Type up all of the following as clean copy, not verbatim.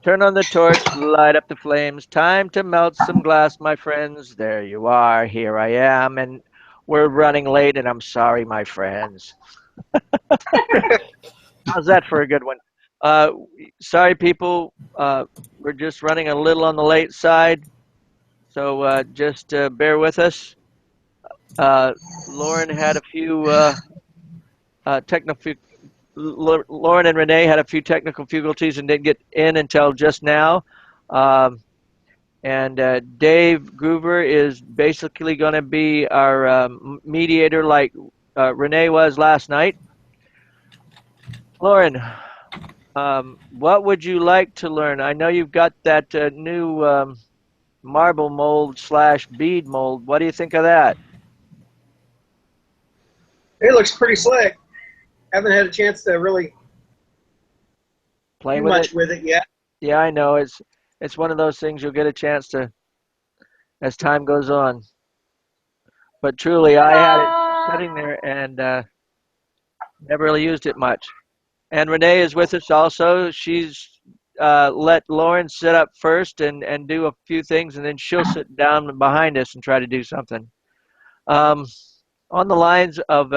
Turn on the torch, light up the flames. Time to melt some glass, my friends. There you are. Here I am. And we're running late, and I'm sorry, my friends. How's that for a good one? Uh, Sorry, people. We're just running a little on the late side. So just bear with us. Uh, Lauren had a few technical. Lauren and Renee had a few technical difficulties and didn't get in until just now. Um, and Dave Groover is basically going to be our mediator, like Renee was last night. Lauren, what would you like to learn? I know you've got that new marble mold slash bead mold. What do you think of that? It looks pretty slick. Haven't had a chance to really Play do with it? much with it yet. Yeah, I know. It's one of those things you'll get a chance to as time goes on. But truly, I had it sitting there and never really used it much. And Renee is with us also. She's let Lauren sit up first and do a few things, and then she'll sit down behind us and try to do something. Um, on the lines of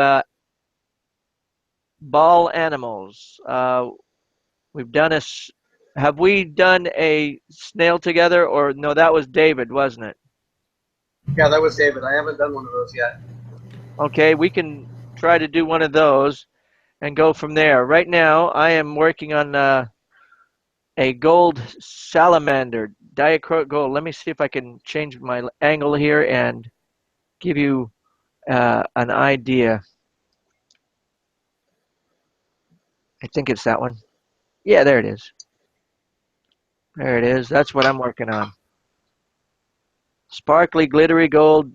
ball animals, we've done have we done a snail together, or no, that was David, wasn't it? Yeah, that was David. I haven't done one of those yet. Okay, we can try to do one of those and go from there. Right now, I am working on a gold salamander, diachroic gold. Let me see if I can change my angle here and give you an idea. I think it's that one. Yeah, there it is. There it is. That's what I'm working on. Sparkly, glittery gold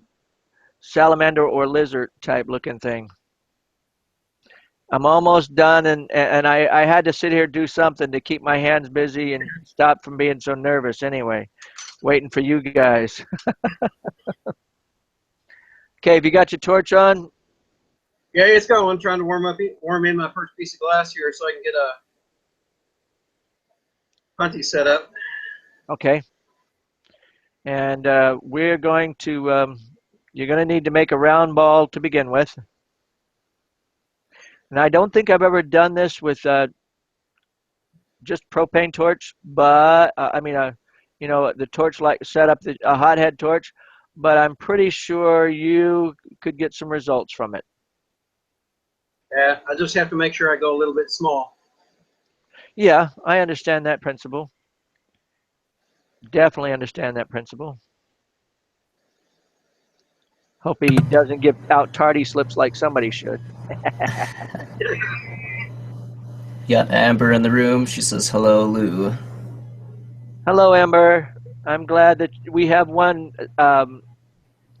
salamander or lizard type looking thing. I'm almost done, and I had to sit here and do something to keep my hands busy and stop from being so nervous anyway, waiting for you guys. Okay, have you got your torch on? Yeah, it's going. I'm trying to warm in my first piece of glass here so I can get a punty set up. Okay. And we're going to, you're going to need to make a round ball to begin with. And I don't think I've ever done this with just propane torch, but you know, the torch like set up a hothead torch, but I'm pretty sure you could get some results from it. Yeah, I just have to make sure I go a little bit small. Yeah, I understand that principle. Definitely understand that principle. Hope he doesn't give out tardy slips like somebody should. You got Amber in the room. She says, hello, Lou. Hello, Amber. I'm glad that we have one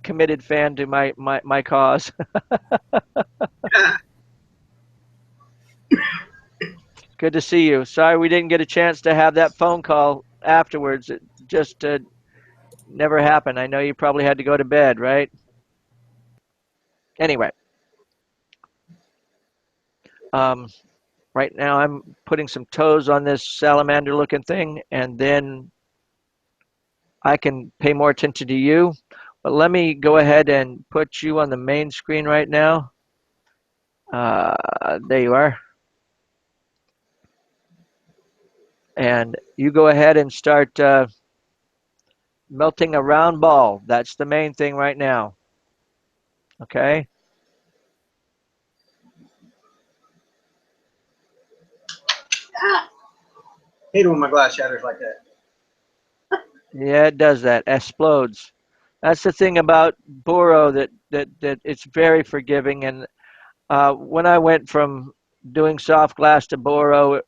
committed fan to my cause. Good to see you. Sorry we didn't get a chance to have that phone call afterwards. It just never happened. I know you probably had to go to bed, right? Anyway, um, right now I'm putting some toes on this salamander looking thing, and then I can pay more attention to you. But let me go ahead and put you on the main screen right now. There you are. And you go ahead and start melting a round ball. That's the main thing right now. Okay? Hate it when my glass shatters like that. Yeah, it does that. Explodes. That's the thing about boro that it's very forgiving. And when I went from doing soft glass to boro,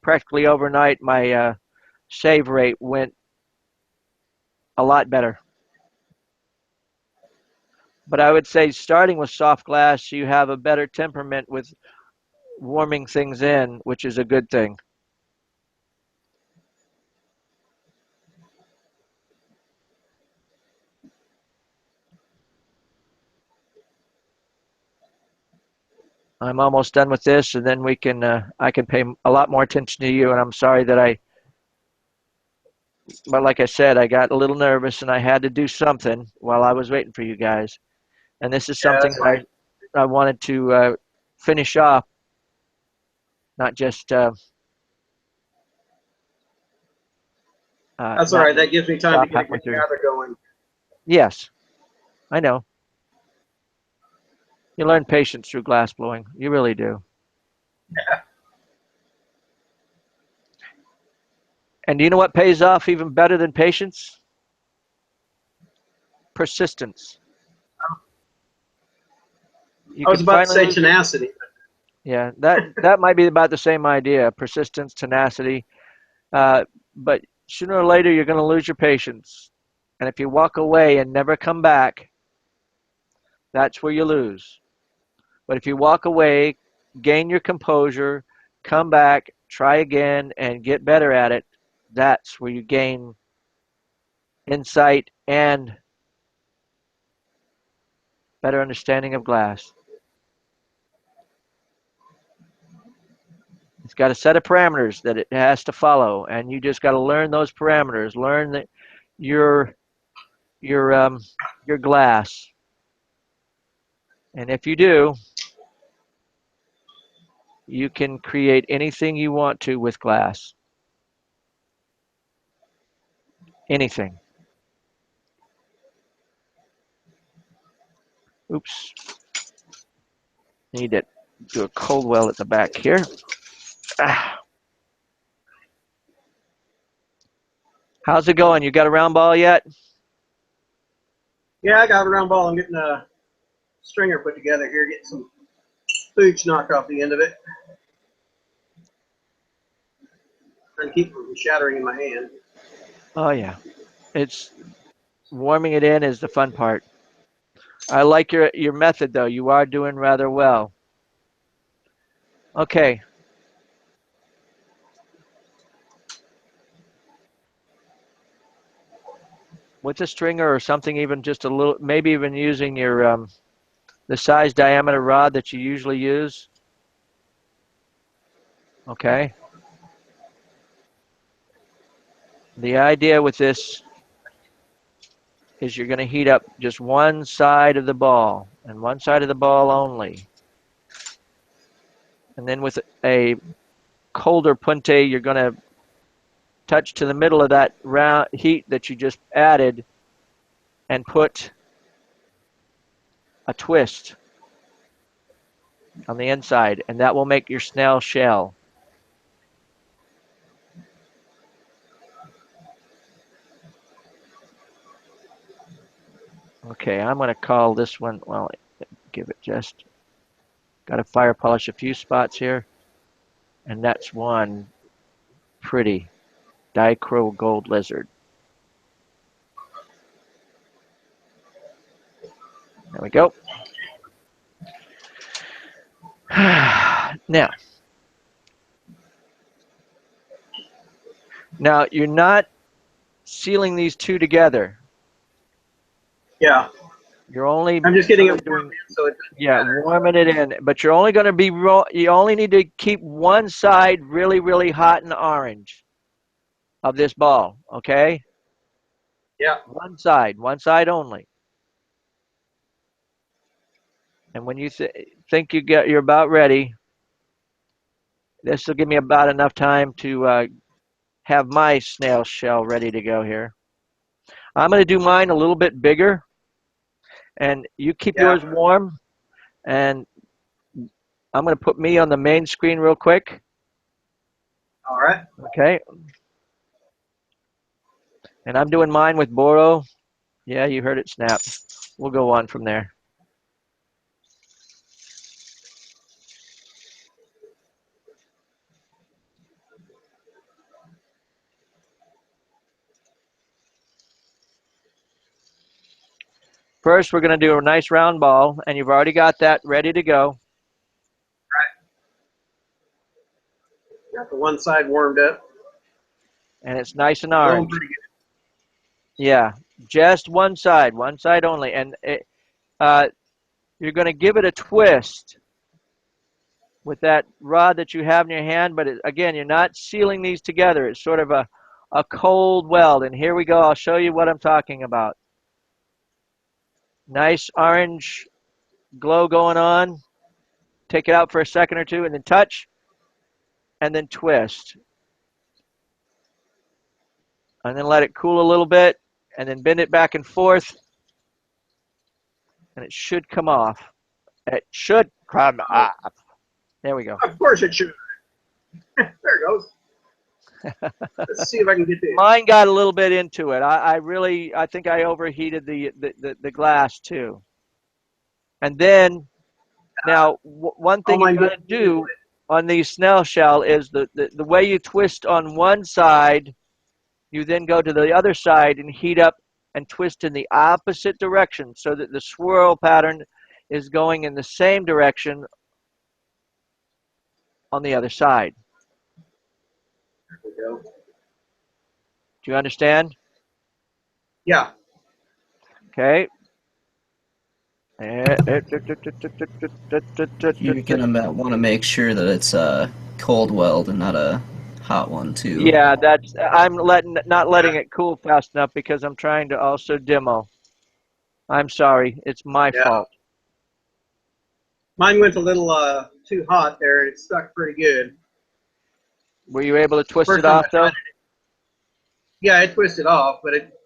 practically overnight, my save rate went a lot better. But I would say starting with soft glass, you have a better temperament with warming things in, which is a good thing. I'm almost done with this, and then we can I can pay a lot more attention to you. And I'm sorry that I but like I said, I got a little nervous and I had to do something while I was waiting for you guys. And this is Yeah, something that's fine. that I wanted to finish off, not just That's all not right. That gives me time to stop get a halfway good through. gather going. Yes, I know. You learn patience through glass blowing. You really do. And do you know what pays off even better than patience? Persistence. You I was can about to finally say lose your, tenacity. yeah, that might be about the same idea, persistence, tenacity. Uh, but sooner or later, you're going to lose your patience. And if you walk away and never come back, that's where you lose. But if you walk away, gain your composure, come back, try again, and get better at it, that's where you gain insight and better understanding of glass. It's got a set of parameters that it has to follow, and you just got to learn those parameters. Learn that your your um, your glass, and if you do, you can create anything you want to with glass. Anything. Oops. Need to do a cold well at the back here. Ah. How's it going? You got a round ball yet? Yeah, I got a round ball. I'm getting a stringer put together here, getting some food knocked off the end of it. Trying to keep it from shattering in my hand. Oh yeah. It's warming it in is the fun part. I like your method though. You are doing rather well. Okay. With a stringer or something, even just a little, maybe even using your the size diameter rod that you usually use. Okay. The idea with this is you're going to heat up just one side of the ball and one side of the ball only. And then with a colder punte, you're going to touch to the middle of that round heat that you just added and put a twist on the inside, and that will make your snail shell. Okay, I'm going to call this one, well, give it just, got to fire polish a few spots here, and that's one pretty dichro gold lizard. There we go. Now you're not sealing these two together. Yeah, You're only I'm just getting sort it of warm doing, so it doesn't yeah, shatter. warming it in. But you're only going to be, you only need to keep one side really, really hot and orange of this ball, okay? Yeah. One side only. And when you think you're about ready, this will give me about enough time to have my snail shell ready to go here. I'm going to do mine a little bit bigger, and you keep Yeah. yours warm, and I'm going to put me on the main screen real quick. All right. Okay. And I'm doing mine with Boro. Yeah, you heard it snap. We'll go on from there. First, we're going to do a nice round ball, and you've already got that ready to go. Got the one side warmed up. And it's nice and Going orange. pretty good. Yeah, just one side only. And you're going to give it a twist with that rod that you have in your hand. But again, you're not sealing these together. It's sort of a a cold weld. And here we go. I'll show you what I'm talking about. Nice orange glow going on. Take it out for a second or two and then touch and then twist. And then let it cool a little bit and then bend it back and forth. And it should come off. It should come off. There we go. Of course it should. There it goes. Let's see if I can get this. Mine got a little bit into it. I think I overheated the glass too. And then, now, one thing you got to do on these snail shell is the way you twist on one side, you then go to the other side and heat up and twist in the opposite direction so that the swirl pattern is going in the same direction on the other side. There we go. Do you understand? Yeah. Okay. You're gonna want to make sure that it's a cold weld and not a hot one too. Yeah, I'm not letting it cool fast enough because I'm trying to also demo. I'm sorry, it's my fault. Mine went a little too hot there. It stuck pretty good. Were you able to twist First it time off I tried though? it, yeah, it twisted off, but it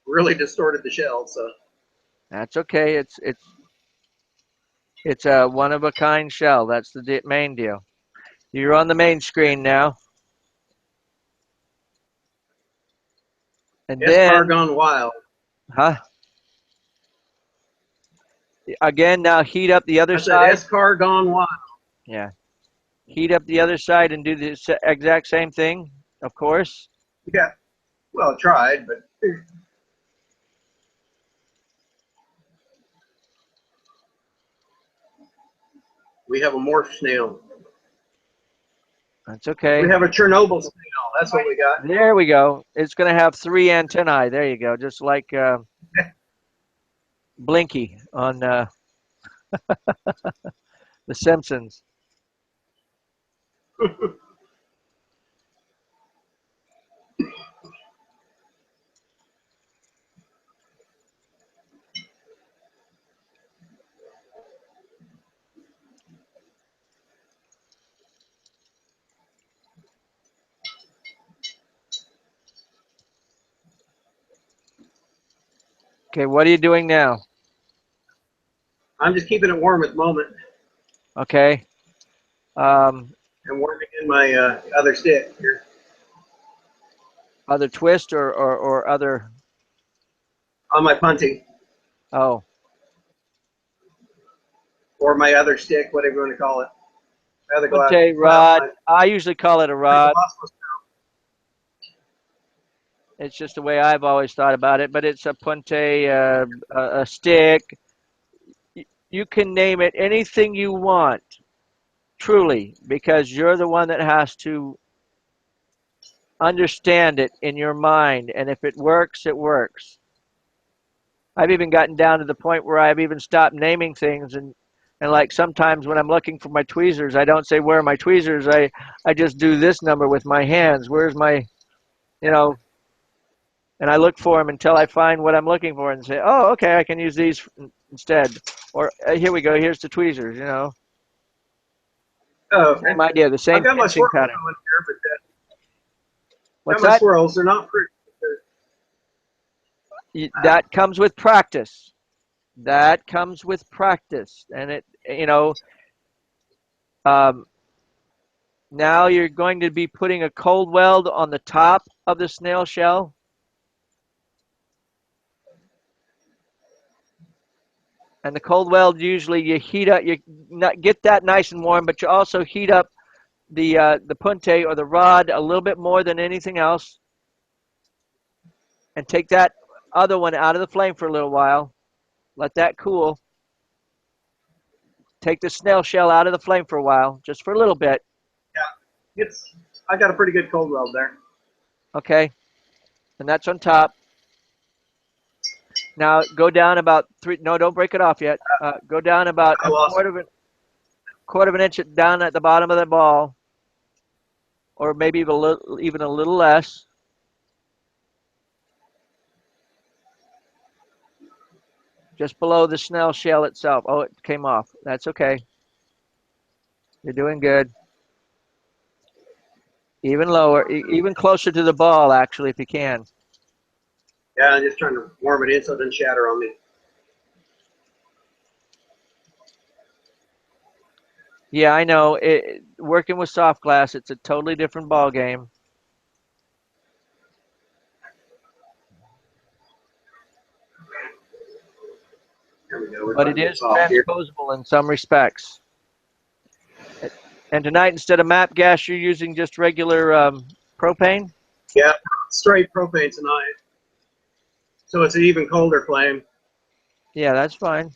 really distorted the shell. So That's okay. It's a one of a kind shell. That's the main deal. You're on the main screen now. And S-Car then, gone wild. huh? Again, now heat up the other I said side. S-Car gone wild. Yeah. Heat up the other side and do the exact same thing, of course. Yeah. Well, I tried, but we have a morph snail. That's okay. We have a Chernobyl snail. That's what we got. There we go. It's going to have 3 antennae. There you go. Just like Blinky on The Simpsons. Okay, what are you doing now? I'm just keeping it warm at the moment. Okay. I'm warming in my other stick here. Other twist or other? On my punty. Oh. Or my other stick, whatever you want to call it. Other glass. Punte rod. I usually call it a rod. It's just the way I've always thought about it, but it's a punte, a stick. You can name it anything you want, truly, because you're the one that has to understand it in your mind, and if it works, it works. I've even gotten down to the point where I've even stopped naming things, and like sometimes when I'm looking for my tweezers, I don't say where are my tweezers, I just do this number with my hands. Where's my, and I look for them until I find what I'm looking for and say, oh, okay, I can use these instead. Or here we go, here's the tweezers, Oh, okay. Same idea, the same I've got my pinching swirls pattern. going here, but What's got my that? swirls. They're not pretty. That comes with practice. That comes with practice. And now you're going to be putting a cold weld on the top of the snail shell. And the cold weld, usually you heat up, you get that nice and warm, but you also heat up the punte or the rod a little bit more than anything else. And take that other one out of the flame for a little while. Let that cool. Take the snail shell out of the flame for a while, just for a little bit. Yeah, I got a pretty good cold weld there. Okay, and that's on top. Now go down about 3. No, don't break it off yet. Go down about a quarter of an inch down at the bottom of the ball, or maybe even a little less. just below the snail shell itself. Oh, it came off. That's okay. You're doing good. Even lower, even closer to the ball, actually, if you can. Yeah, I'm just trying to warm it in so it doesn't shatter on me. Yeah, I know. Working with soft glass, it's a totally different ball game. There we go. We're But about it to get is soft here. transposable in some respects. And tonight, instead of MAP gas, you're using just regular propane? Yeah, straight propane tonight. So it's an even colder flame. Yeah, that's fine.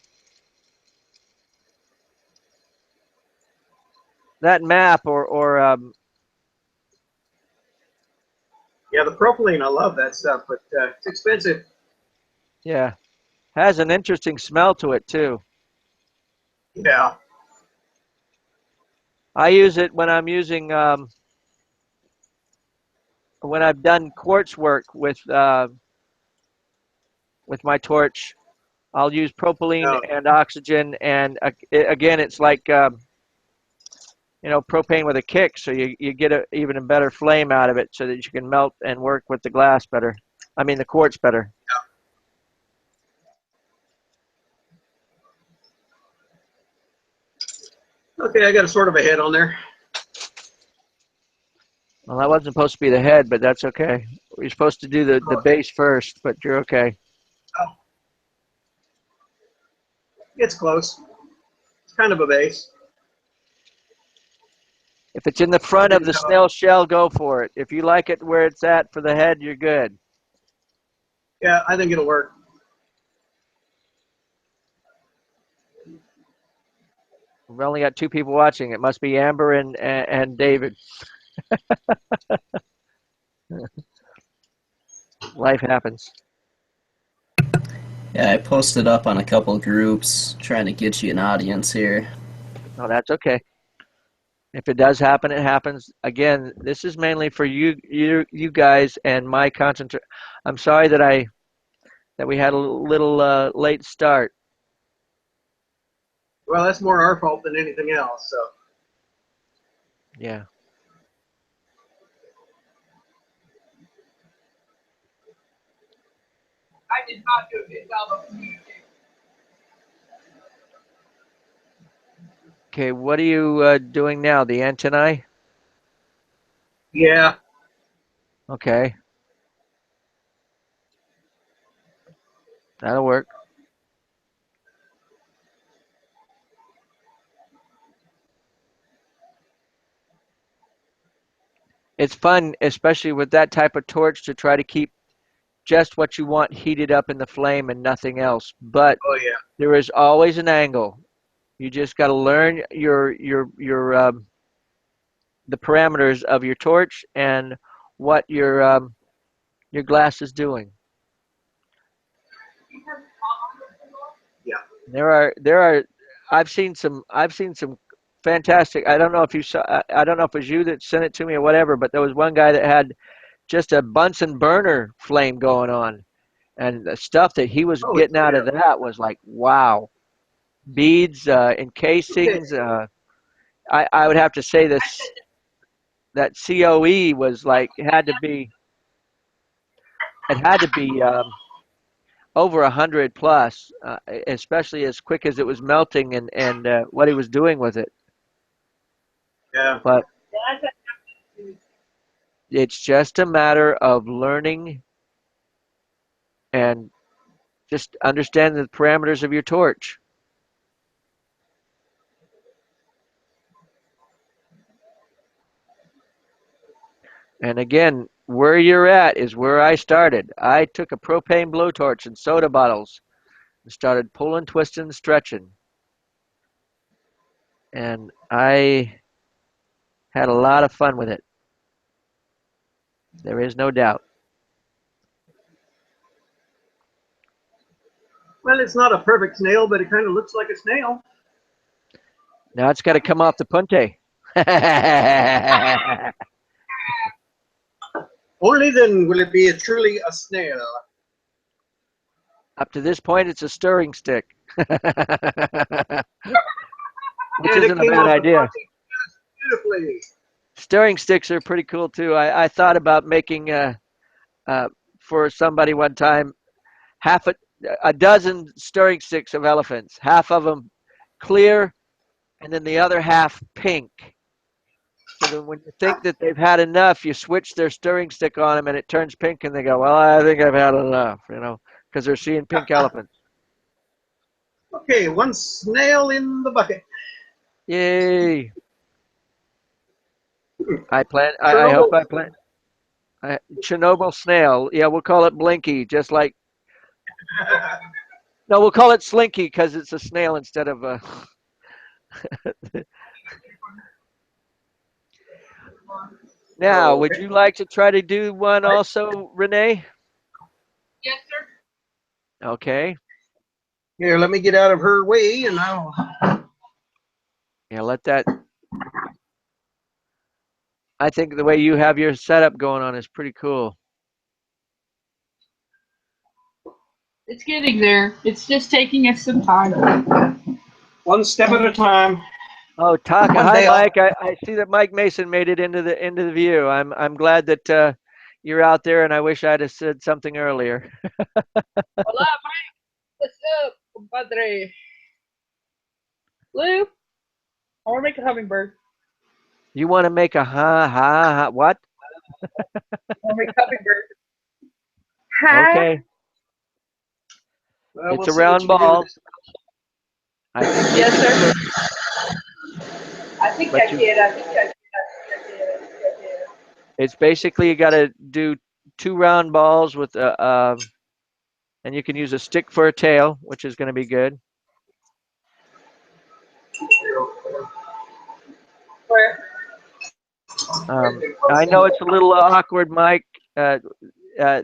That MAP or Yeah, the propylene, I love that stuff, but it's expensive. yeah, has an interesting smell to it too. Yeah. I use it when I'm using when I've done quartz work with my torch. I'll use propylene Oh, and oxygen, and again, it's like propane with a kick, so you get even a better flame out of it, so that you can melt and work with the glass better. I mean, the quartz better. okay, I got a sort of a head on there. Well, that wasn't supposed to be the head, but that's okay. You're supposed to do the Oh, base first, but you're okay. oh, it's close. It's kind of a base. If it's in the I'll front do of the the top. snail shell, go for it. If you like it where it's at for the head, you're good. Yeah, I think it'll work. We've only got two people watching. It must be Amber and David. Life happens. Yeah, I posted up on a couple groups trying to get you an audience here. No, that's okay. If it does happen, it happens. Again, this is mainly for you guys and my concentration. I'm sorry that we had a little late start. Well, that's more our fault than anything else. So, Yeah. I did not do a good job of communicating. Okay, what are you doing now? The antennae? yeah. Okay, that'll work. It's fun, especially with that type of torch, to try to keep just what you want heated up in the flame and nothing else. But Oh, yeah. there is always an angle. You just got to learn your the parameters of your torch and what your glass is doing. Yeah. There are I've seen some fantastic. I don't know if you saw. I don't know if it was you that sent it to me or whatever, but there was one guy that had just a Bunsen burner flame going on, and the stuff that he was Holy getting out of crap. that was like, wow. Beads, Okay. encasings. I would have to say this, that COE was like, it had to be over 100 plus, especially as quick as it was melting and what he was doing with it. Yeah. But it's just a matter of learning and just understanding the parameters of your torch. And again, where you're at is where I started. I took a propane blowtorch and soda bottles and started pulling, twisting, stretching. And I had a lot of fun with it. There is no doubt. Well, it's not a perfect snail, but it kind of looks like a snail. Now it's got to come off the punte. Only then will it be truly a snail. Up to this point, it's a stirring stick, which And it isn't a came bad off the idea. bucket just beautifully. Stirring sticks are pretty cool too. I thought about making for somebody one time half a dozen stirring sticks of elephants, half of them clear, and then the other half pink. So that when you think that they've had enough, you switch their stirring stick on them, and it turns pink, and they go, "Well, I think I've had enough," because they're seeing pink elephants. Okay, one snail in the bucket. Yay! I plan. I hope Chernobyl. I plan. Chernobyl snail. Yeah, we'll call it Blinky, just like. No, we'll call it Slinky because it's a snail instead of a. Now, would Okay. you like to try to do one also, Renee? Yes, sir. Okay. Here, let me get out of her way, and I'll. Yeah, let that. I think the way you have your setup going on is pretty cool. It's getting there. It's just taking us some time. One step at a time. Oh, Taka. One Hi, day I'll. Mike. I see that Mike Mason made it into the view. I'm glad that you're out there, and I wish I'd have said something earlier. Hola, Mike. What's up, compadre? Lou, I want to make a hummingbird. You want to make a what? I want to make a hummingbird. Huh? Okay. Well, It's we'll a see what round you can do with ball. this. I think you Yes, can do it, sir. I think I but you. did. I think I did. I think I did. I think I did. It's basically you got to do two round balls with and you can use a stick for a tail, which is going to be good. Where? I know it's a little awkward, Mike, uh, uh,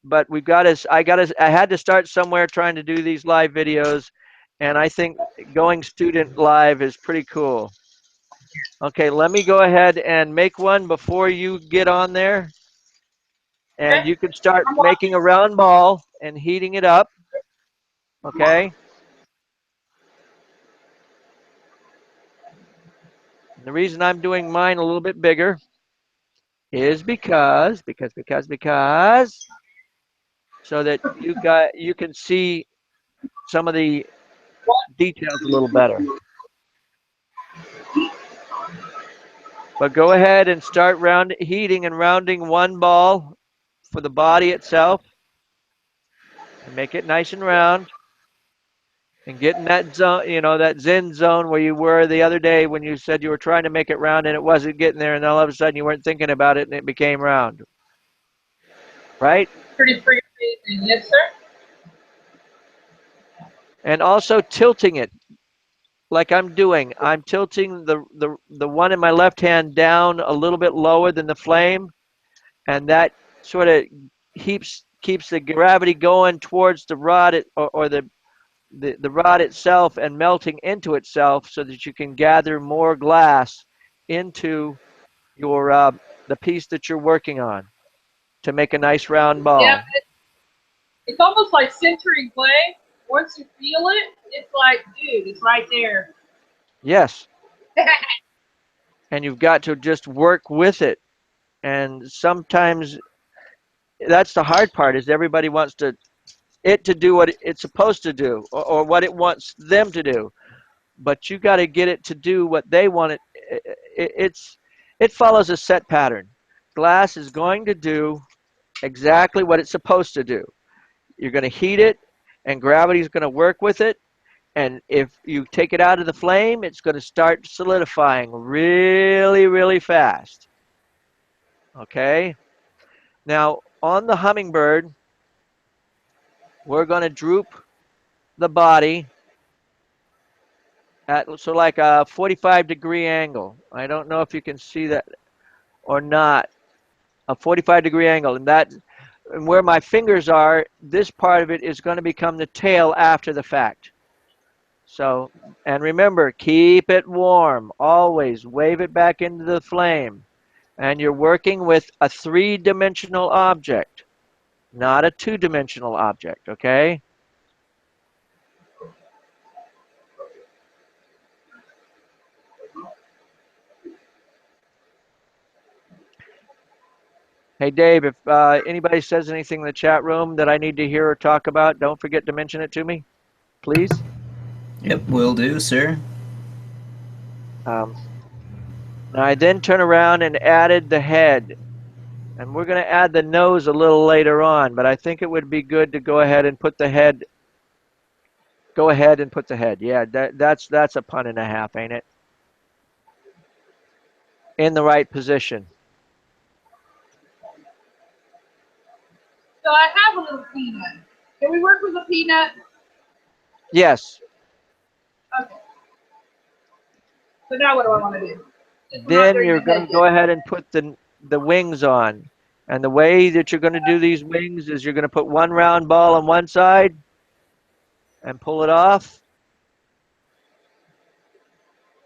but we've got to. I had to start somewhere trying to do these live videos, and I think going student live is pretty cool. Okay, let me go ahead and make one before you get on there, Okay. and you can start I'm making watching. a round ball and heating it up. Okay. And the reason I'm doing mine a little bit bigger is because so that you can see some of the details a little better. But go ahead and start heating and rounding one ball for the body itself and make it nice and round and get in that zone, that Zen zone where you were the other day when you said you were trying to make it round and it wasn't getting there and all of a sudden you weren't thinking about it and it became round. Right? Pretty freaking amazing. Yes, sir. And also tilting it like I'm doing. I'm tilting the one in my left hand down a little bit lower than the flame, and that sort of keeps the gravity going towards the rod or the rod itself and melting into itself so that you can gather more glass into your the piece that you're working on to make a nice round Yeah, ball. it's almost like centering clay. Once you feel it, it's like, dude, it's right there. Yes, and you've got to just work with it. And sometimes that's the hard part is everybody wants to do what it's supposed to do or what it wants them to do, but you got to get it to do what they want it follows a set pattern. Glass is going to do exactly what it's supposed to do. You're going to heat it and gravity is going to work with it, and if you take it out of the flame it's going to start solidifying really really fast. Okay, now on the hummingbird we're going to droop the body at so like a 45-degree angle. I don't know if you can see that or not. A 45-degree angle, and where my fingers are, this part of it is going to become the tail after the fact. So, and remember, keep it warm. Always wave it back into the flame. And you're working with a three-dimensional object, not a two-dimensional object, okay? Hey, Dave, if anybody says anything in the chat room that I need to hear or talk about, don't forget to mention it to me, please. Yep, will do, sir. Um, now I then turn around and added the head. And we're going to add the nose a little later on, but I think it would be good to go ahead and put the head. Go ahead and put the head. Yeah, that's a pun and a half, ain't it? In the right position. So I have a little peanut. Can we work with a peanut? Yes. Okay. So now what do I want to do? Just not Then doing you're the going head to go yet. ahead and put the wings on. And the way that you're going to do these wings is you're going to put one round ball on one side and pull it off.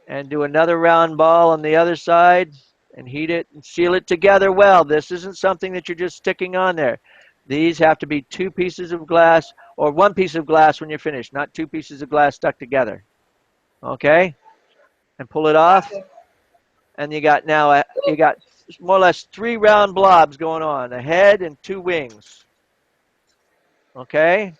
And do another round ball on the other side and heat it and seal it together well. This isn't something that you're just sticking on there. These have to be 2 pieces of glass or 1 piece of glass when you're finished, not 2 pieces of glass stuck together. Okay? And pull it off. Gotcha. And you got now, you got more or less 3 round blobs going on, a head and 2 wings. Okay?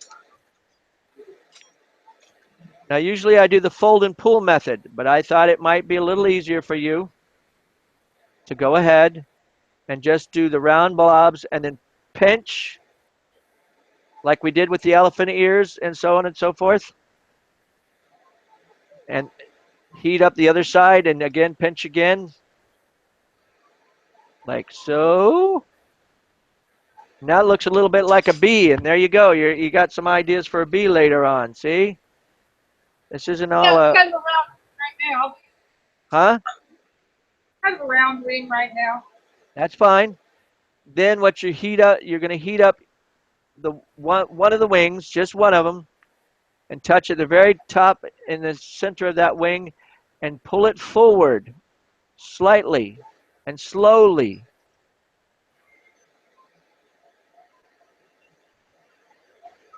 Now, usually I do the fold and pull method, but I thought it might be a little easier for you to go ahead and just do the round blobs and then pinch like we did with the elephant ears and so on and so forth. And heat up the other side and again pinch again like so. Now it looks a little bit like a bee, and there you go. You got some ideas for a bee later on. See? This isn't all Yeah, it's a, kind of a round right now. huh? Kind of a round ring right now. That's fine. Then what you heat up, you're going to heat up the one of the wings, just one of them, and touch at the very top in the center of that wing and pull it forward slightly and slowly.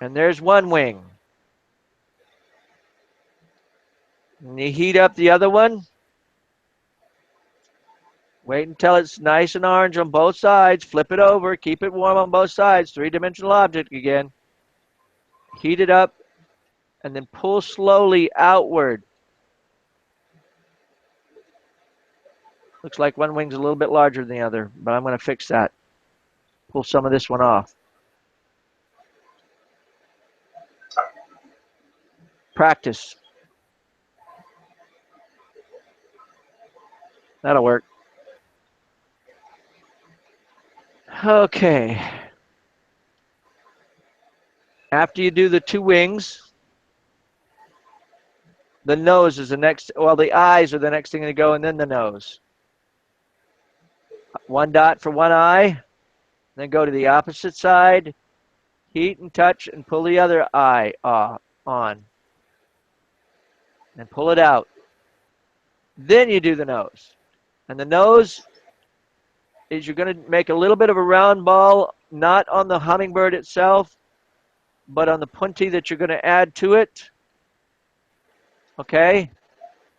And there's one wing. And you heat up the other one. Wait until it's nice and orange on both sides. Flip it over. Keep it warm on both sides. Three-dimensional object again. Heat it up and then pull slowly outward. Looks like one wing's a little bit larger than the other, but I'm going to fix that. Pull some of this one off. Practice. That'll work. Okay. After you do the 2 wings, the nose is the next, well, the eyes are the next thing to go, and then the nose. 1 dot for one eye, then go to the opposite side, heat and touch, and pull the other eye on. And pull it out. Then you do the nose. And the nose is you're going to make a little bit of a round ball, not on the hummingbird itself, but on the punty that you're going to add to it. Okay?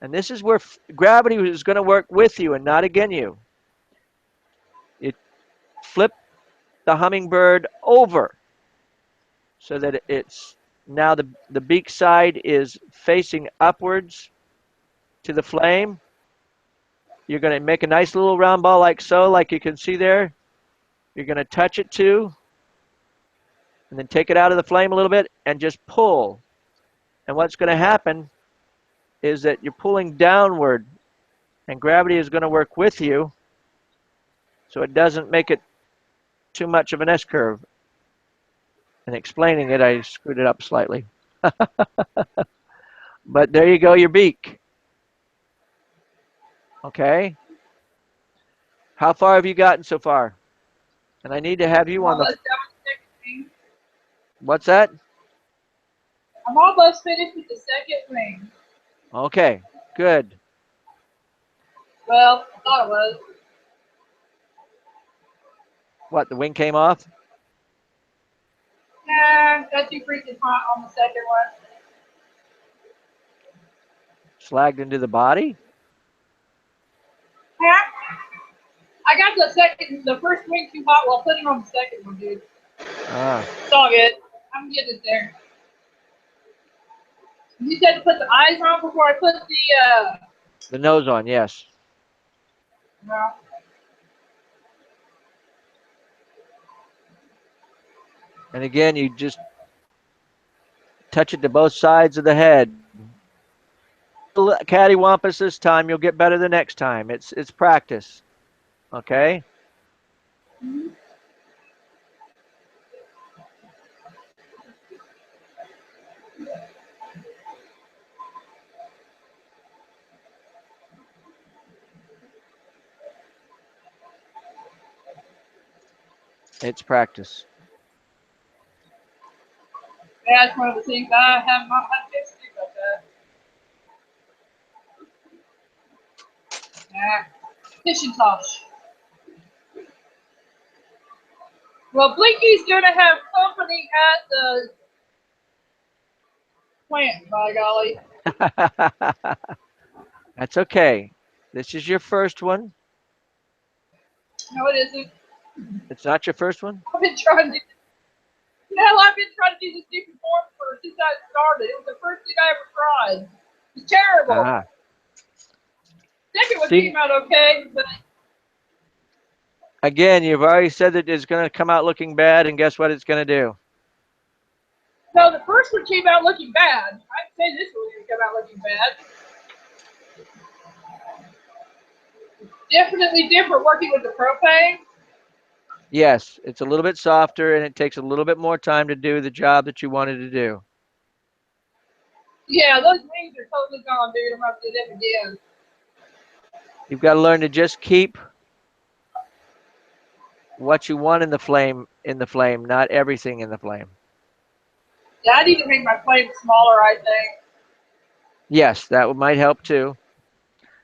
And this is where gravity is going to work with you and not against you. You flip the hummingbird over so that it's now the beak side is facing upwards to the flame. You're going to make a nice little round ball like so, like you can see there. You're going to touch it too, and then take it out of the flame a little bit and just pull. And what's going to happen is that you're pulling downward, and gravity is going to work with you, so it doesn't make it too much of an S-curve. In explaining it, I screwed it up slightly. But there you go, your beak. Okay? How far have you gotten so far? And I need to have you on the... Almost done with the second wing. What's that? I'm almost finished with the second wing. Okay, good. Well, I thought it was. What, the wing came off? Nah, got too freaking hot on the second one. Slagged into the body? Yeah. I got the first wing too hot while putting on the second one, dude. Ah, It's all good. I'm getting it there. You said to put the eyes on before I put the nose on, yes. no. And again, you just touch it to both sides of the head. Cattywampus this time, you'll get better the next time. It's practice. Okay? It's practice. Yeah, that's one of the things I have not had a chance to do about that. Yeah. Fishing tosh. Well, Blinky's gonna have company at the plant, by golly. That's okay. This is your first one. No, it isn't. It's not your first one? I've been trying to do I've been trying to do this stupid form since I started. It was the first thing I ever tried. It's terrible. Ah. Second one See? came out okay, but Again, you've already said that it's going to come out looking bad, and guess what it's going to do? no, the first one came out looking bad. I'd say this one's gonna come out looking bad. Definitely different working with the propane. Yes, it's a little bit softer, and it takes a little bit more time to do the job that you wanted to do. Yeah, those wings are totally gone, dude. I'm gonna have to do them again. You've got to learn to just keep what you want in the flame, not everything in the flame. Yeah, I need to make my flame smaller, I think. Yes, that might help too,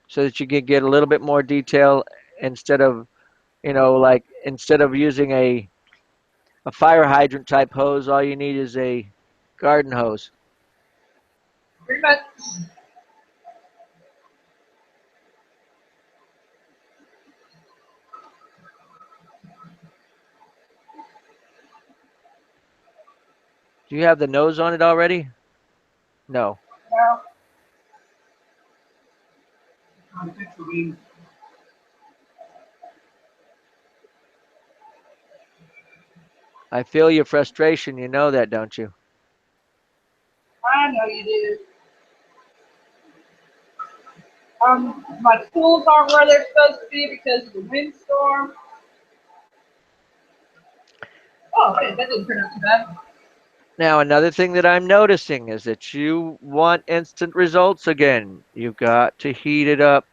so that you can get a little bit more detail instead of, like instead of using a fire hydrant type hose, all you need is a garden hose. Pretty much. Do you have the nose on it already? No. No. Trying to fix the wing. I feel your frustration. You know that, don't you? I know you do. My tools aren't where they're supposed to be because of the windstorm. Oh, hey, that didn't turn out too bad. Now, another thing that I'm noticing is that you want instant results again. You've got to heat it up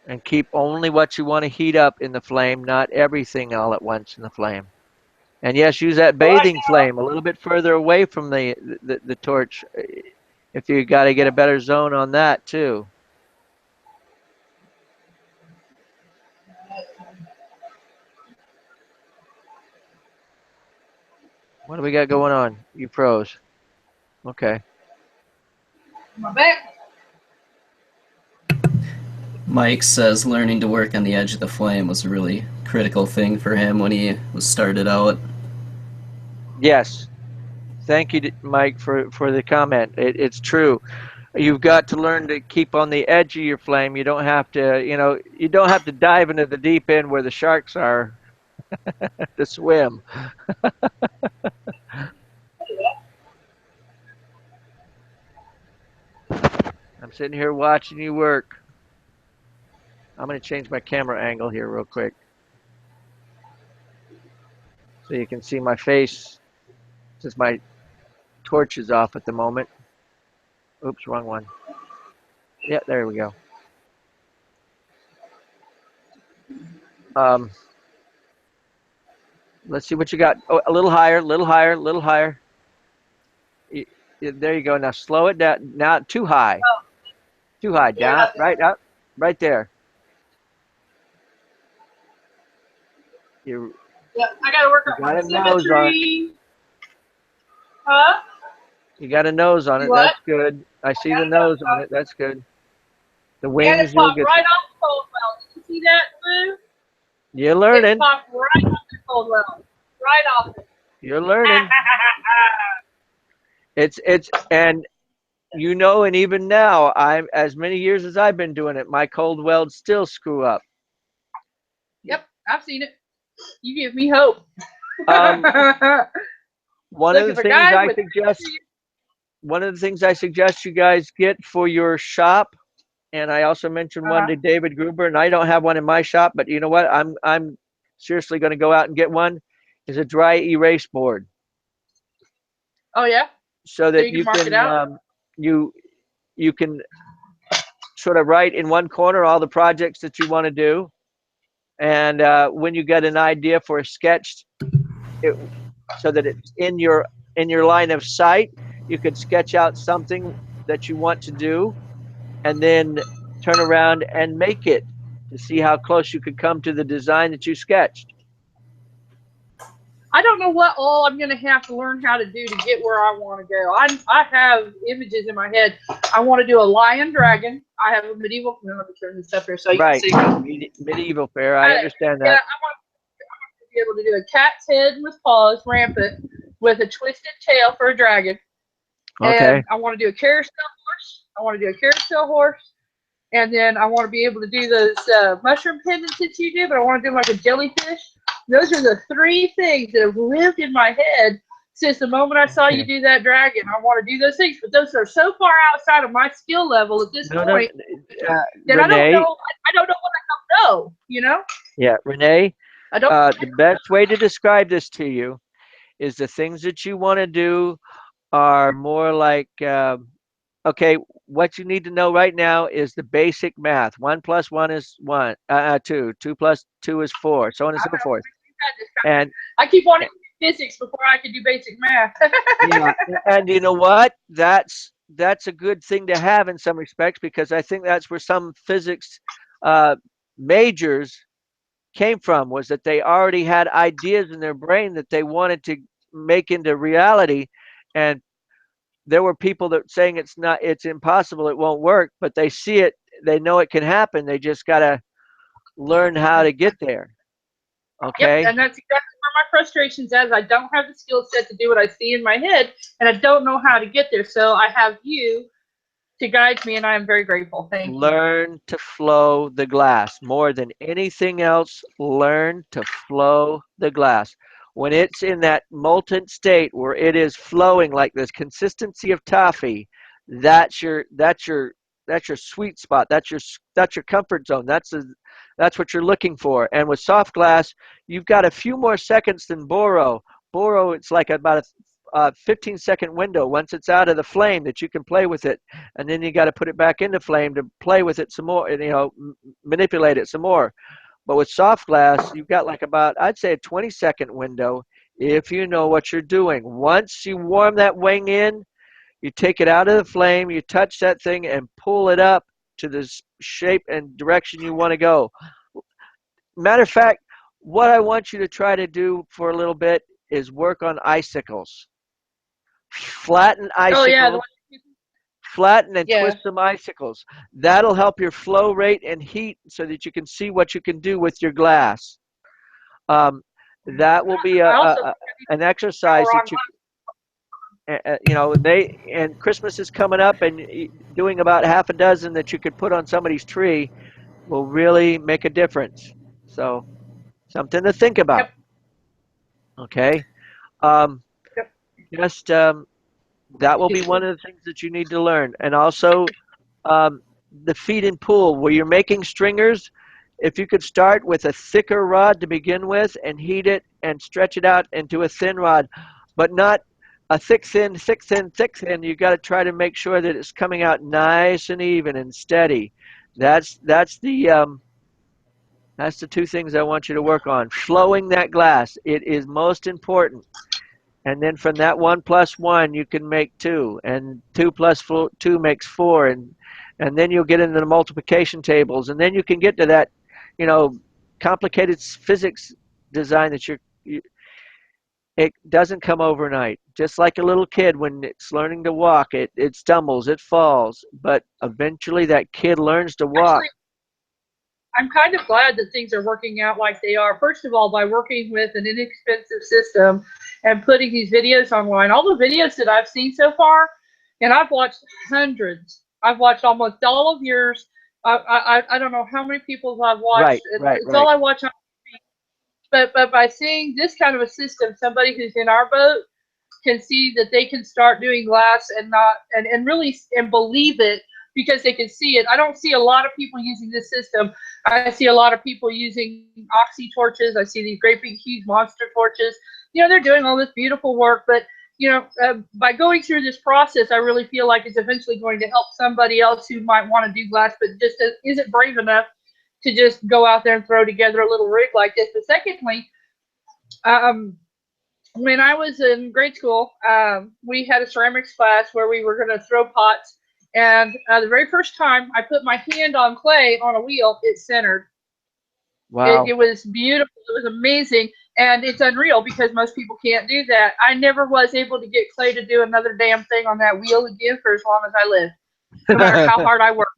and keep only what you want to heat up in the flame, not everything all at once in the flame. And yes, use that Well, right bathing flame a little bit further away from the torch if you got to get a better zone on that too. What do we got going on? You pros. Okay. now, my back. Mike says learning to work on the edge of the flame was a really critical thing for him when he was started out. Yes. Thank you, Mike, for the comment. It's true. You've got to learn to keep on the edge of your flame. You don't have to, you don't have to dive into the deep end where the sharks are to swim. I'm sitting here watching you work. I'm going to change my camera angle here real quick so you can see my face since my torch is off at the moment. Oops, wrong one. Yeah, there we go. Let's see what you got. Oh, a little higher, little higher, little higher. There you go. Now slow it down. Not too high. Too high. Down, right up, right there. You Yeah, I gotta work on my symmetry. Huh? You got a nose on it. What? That's good. I see the nose on it. That's good. The And wings, it you'll popped get. right off the cold well. You can see see that, Lou? You're It learning. popped right off the cold well. Right off it. You're learning. And and even now, I'm as many years as I've been doing it, my cold welds still screw up. Yep, I've seen it. You give me hope. Um, one of Looking the for things guys I with suggest, you guys get for your shop, and I also mentioned one to David Gruber, and I don't have one in my shop, but you know what? I'm seriously going to go out and get one. Is a dry erase board, Oh yeah, so so that you can mark it out. You can sort of write in one corner all the projects that you want to do, and when you get an idea for a sketch, it, so that it's in your line of sight, you could sketch out something that you want to do, and then turn around and make it to see how close you could come to the design that you sketched. I don't know what all I'm going to have to learn how to do to get where I want to go. I have images in my head. I want to do a lion dragon. I have a medieval. Let me turn this up here so you Right, can see. medieval fair. I understand that. I want to be able to do a cat's head with paws, rampant, with a twisted tail for a dragon. Okay. And I want to do a carousel horse. And then I want to be able to do those mushroom pendants that you do, but I want to do like a jellyfish. Those are the three things that have lived in my head since the moment I saw you do that dragon. I want to do those things, but those are so far outside of my skill level at this point that I don't Renee. know. I don't know what I don't know. You know? Yeah, Renee. I don't. The best way to describe this to you is the things that you want to do are more like, okay, what you need to know right now is the basic math. 1 plus 1 is 2. 2 plus 2 is 4, so on and so forth. And I keep wanting to do physics before I can do basic math. yeah, and you know what? That's a good thing to have in some respects, because I think that's where some physics majors came from, was that they already had ideas in their brain that they wanted to make into reality, and there were people that saying it's impossible, it won't work, but they see it, they know it can happen, they just got to learn how to get there. Okay. Yep, and that's exactly where my frustration's at. I don't have the skill set to do what I see in my head, and I don't know how to get there. So I have you to guide me, and I am very grateful. Thank you. Learn to flow the glass. More than anything else, learn to flow the glass. When it's in that molten state where it is flowing like this consistency of toffee, that's your sweet spot. That's your comfort zone. That's what you're looking for. And with soft glass, you've got a few more seconds than boro. Boro, it's like about a 15-second window once it's out of the flame that you can play with it, and then you got to put it back into flame to play with it some more, and manipulate it some more. But with soft glass, you've got like about, I'd say, a 20-second window if you know what you're doing. Once you warm that wing in, you take it out of the flame, you touch that thing and pull it up to the shape and direction you want to go. Matter of fact, what I want you to try to do for a little bit is work on icicles. Flatten icicles. Oh yeah, Flatten and twist some icicles. That'll help your flow rate and heat so that you can see what you can do with your glass. That will be an exercise that and Christmas is coming up, and doing about half a dozen that you could put on somebody's tree will really make a difference. So something to think about. Okay. Just that will be one of the things that you need to learn. And also the feed and pull, where you're making stringers, if you could start with a thicker rod to begin with and heat it and stretch it out into a thin rod, but not a thick, thin, thick, thin, thick, thin. You got to try to make sure that it's coming out nice and even and steady. That's the two things I want you to work on. Flowing that glass, it is most important. And then from that 1 plus 1, you can make 2, and 2 plus 2 makes 4, and then you'll get into the multiplication tables, and then you can get to that, complicated physics design that it doesn't come overnight. Just like a little kid, when it's learning to walk, it stumbles, it falls, but eventually that kid learns to walk. I'm kind of glad that things are working out like they are. First of all, by working with an inexpensive system and putting these videos online. All the videos that I've seen so far, and I've watched hundreds. I've watched almost all of yours. I don't know how many people I've watched. Right, right, It's all right. I watch on TV. But by seeing this kind of a system, somebody who's in our boat can see that they can start doing glass and not and really and believe it because they can see it. I don't see a lot of people using this system. I see a lot of people using oxy torches. I see these great big huge monster torches. You know, they're doing all this beautiful work, but you know, by going through this process, I really feel like it's eventually going to help somebody else who might want to do glass, but just isn't brave enough to just go out there and throw together a little rig like this. But secondly, when I was in grade school, we had a ceramics class where we were going to throw pots. And the very first time I put my hand on clay on a wheel, it centered. Wow. It was beautiful. It was amazing. And it's unreal because most people can't do that. I never was able to get clay to do another damn thing on that wheel again for as long as I lived, no matter how hard I worked.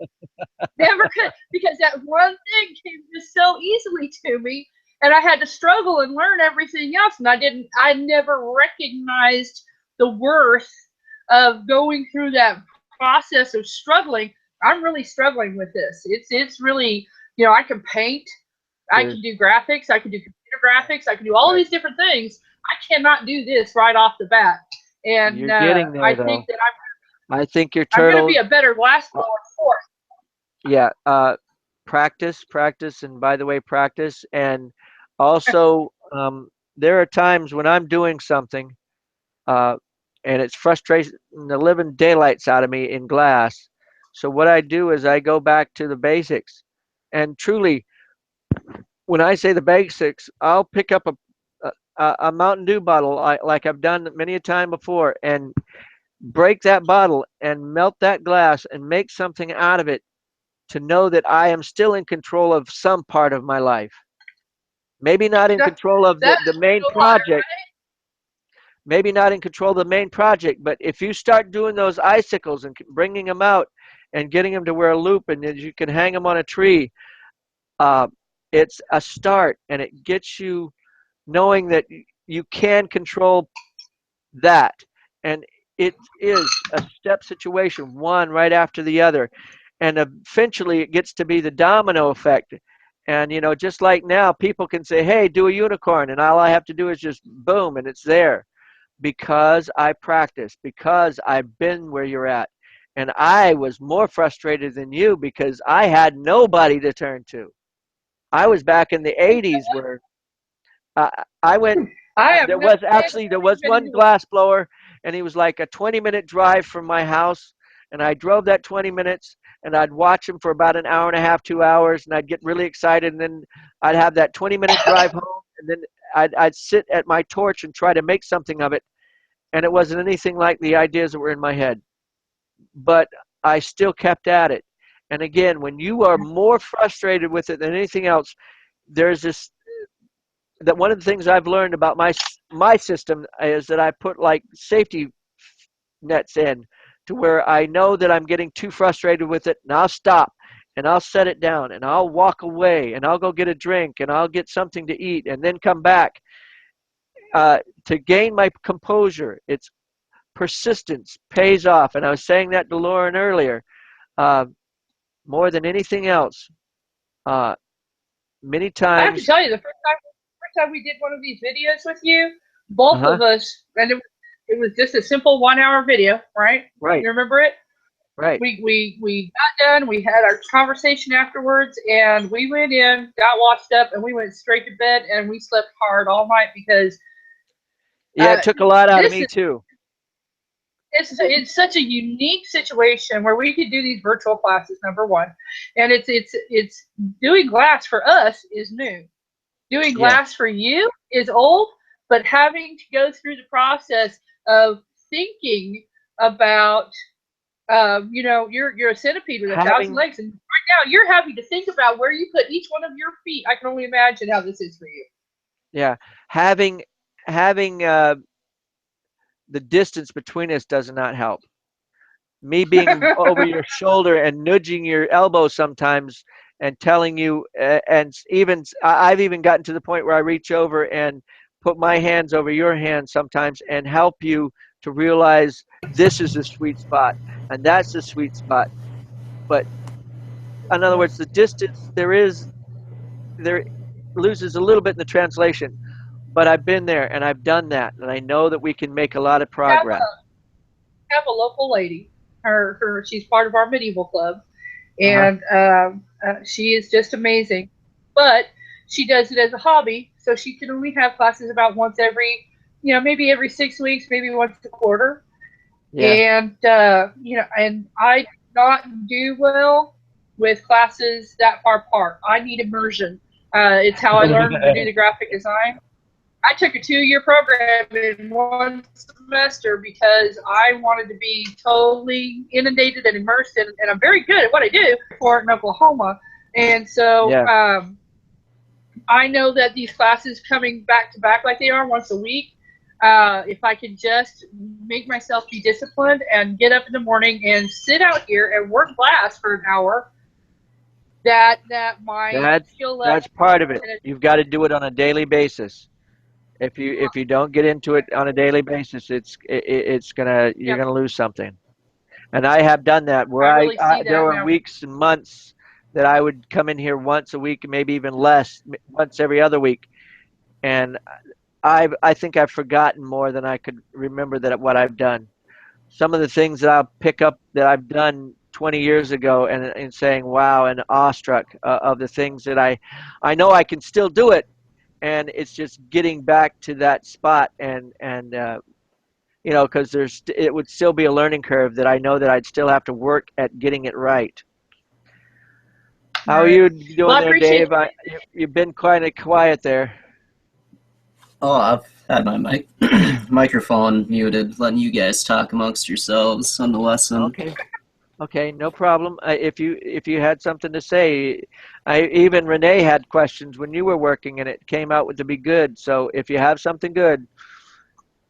Never could, because that one thing came just so easily to me, and I had to struggle and learn everything else. And I never recognized the worth of going through that process of struggling. I'm really struggling with this. It's really, you know, I can paint, I Sure. can do graphics, I can do computer graphics, I can do all Right. these different things. I cannot do this right off the bat. And You're getting there, I though. think that I think your I'm going to be turtle, a better glass blower for yeah, practice, practice, and by the way, practice. And also, there are times when I'm doing something, uh, and it's frustrating the living daylights out of me in glass. So what I do is I go back to the basics, and truly, when I say the basics, I'll pick up a Mountain Dew bottle like I've done many a time before, and break that bottle and melt that glass and make something out of it to know that I am still in control of some part of my life. Maybe not in that. control of That the main is so project, maybe not in control of the main project, but if you start doing those icicles and bringing them out and getting them to wear a loop and then you can hang them on a tree, uh, it's a start and it gets you knowing that you can control that. And it is a step situation, one right after the other. And eventually it gets to be the domino effect. And, you know, just like now, people can say, hey, do a unicorn. And all I have to do is just boom, and it's there because I practice, because I've been where you're at. And I was more frustrated than you because I had nobody to turn to. I was back in the 80s where I went. I have There no was idea actually there was been in one the glass blower, and he was like a 20-minute drive from my house, and I drove that 20 minutes, and I'd watch him for about an hour and a half, 2 hours, and I'd get really excited, and then I'd have that 20-minute drive home, and then I'd sit at my torch and try to make something of it, and it wasn't anything like the ideas that were in my head, but I still kept at it. And again, when you are more frustrated with it than anything else, there's this that one of the things I've learned about my system is that I put like safety nets in to where I know that I'm getting too frustrated with it and I'll stop and I'll set it down and I'll walk away and I'll go get a drink and I'll get something to eat and then come back to gain my composure. It's persistence pays off, and I was saying that to Lauren earlier. Uh, More than anything else, uh, many I have to times. tell you, the first time we did one of these videos with you, both Uh-huh. of us, and it was just a simple 1 hour video, right? Right. You remember it? Right. We got done. We had our conversation afterwards, and we went in, got washed up, and we went straight to bed, and we slept hard all night because Yeah, it took a lot out of this me is too. it's such a unique situation where we could do these virtual classes. Number one, and it's doing glass for us is new. Doing Yeah. glass for you is old, but having to go through the process of thinking about, you know, you're a centipede with 1,000 Having legs, and right now you're having to think about where you put each one of your feet. I can only imagine how this is for you. yeah, having the distance between us does not help. Me being over your shoulder and nudging your elbow sometimes and telling you, and even I've even gotten to the point where I reach over and put my hands over your hands sometimes and help you to realize this is the sweet spot and that's the sweet spot. But in other words, the distance there loses a little bit in the translation. But I've been there and I've done that, and I know that we can make a lot of Have progress. have a local lady. She's part of our medieval club, Uh-huh. and she is just amazing. But she does it as a hobby, so she can only have classes about once every, maybe every 6 weeks, maybe once a quarter. Yeah. And and I do not do well with classes that far apart. I need immersion. It's how I learned to do the graphic design. I took a 2-year program in one semester because I wanted to be totally inundated and immersed in, and I'm very good at what I do for in Oklahoma. And so Yeah. I know that these classes coming back to back like they are once a week, if I could just make myself be disciplined and get up in the morning and sit out here and work glass for an hour, that my That's skill level. that's part of it. You've got to do it on a daily basis. If you don't get into it on a daily basis, it's gonna you're Yep, gonna lose something. And I have done that where I really see there that were now. weeks and months that I would come in here once a week, maybe even less, once every other week, and I think I've forgotten more than I could remember that what I've done. Some of the things that I'll pick up that I've done 20 years ago and saying wow and awestruck of the things that I know I can still do it, and it's just getting back to that spot and because it would still be a learning curve that I know that I'd still have to work at getting it right. How are Right. you Well, doing I there, appreciate Dave? You've been kind of quiet there. Oh, I've had my microphone muted, letting you guys talk amongst yourselves on the lesson. Okay. Okay, no problem. If you had something to say, I even Renee had questions when you were working, and it came out to be good. So if you have something good,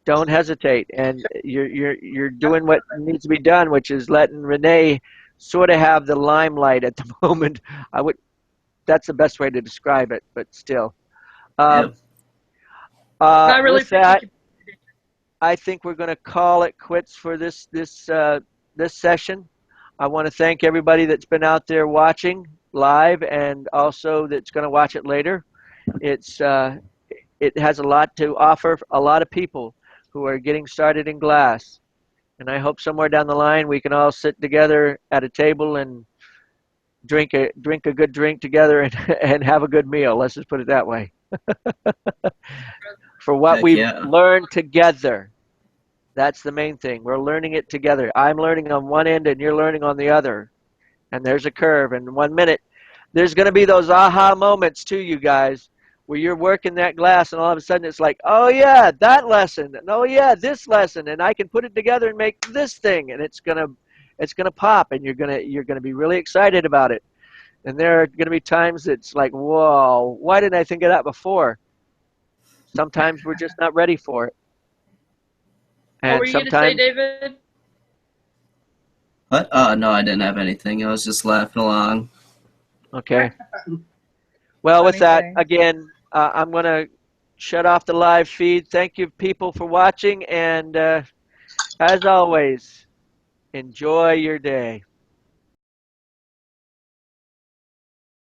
don't hesitate. And you're doing what needs to be done, which is letting Renee sort of have the limelight at the moment. I would That's the best way to describe it, but still. Yep. Um, I really with appreciate that, you. I think we're going to call it quits for this session. I want to thank everybody that's been out there watching live and also that's going to watch it later. It's it has a lot to offer a lot of people who are getting started in glass. And I hope somewhere down the line we can all sit together at a table and drink a good drink together and, and have a good meal. Let's just put it that way. For what Heck we've yeah. learned together. That's the main thing. We're learning it together. I'm learning on one end and you're learning on the other. And there's a curve. And 1 minute, there's going to be those aha moments too, you guys, where you're working that glass and all of a sudden it's like, oh yeah, that lesson. And oh yeah, this lesson. And I can put it together and make this thing. And it's gonna pop and you're gonna be really excited about it. And there are going to be times it's like, whoa, why didn't I think of that before? Sometimes we're just not ready for it. What were And you going to say, sometimes, David? What? No, I didn't have anything. I was just laughing along. okay. Well, with Funny that, thing. again, I'm going to shut off the live feed. Thank you, people, for watching. And as always, enjoy your day.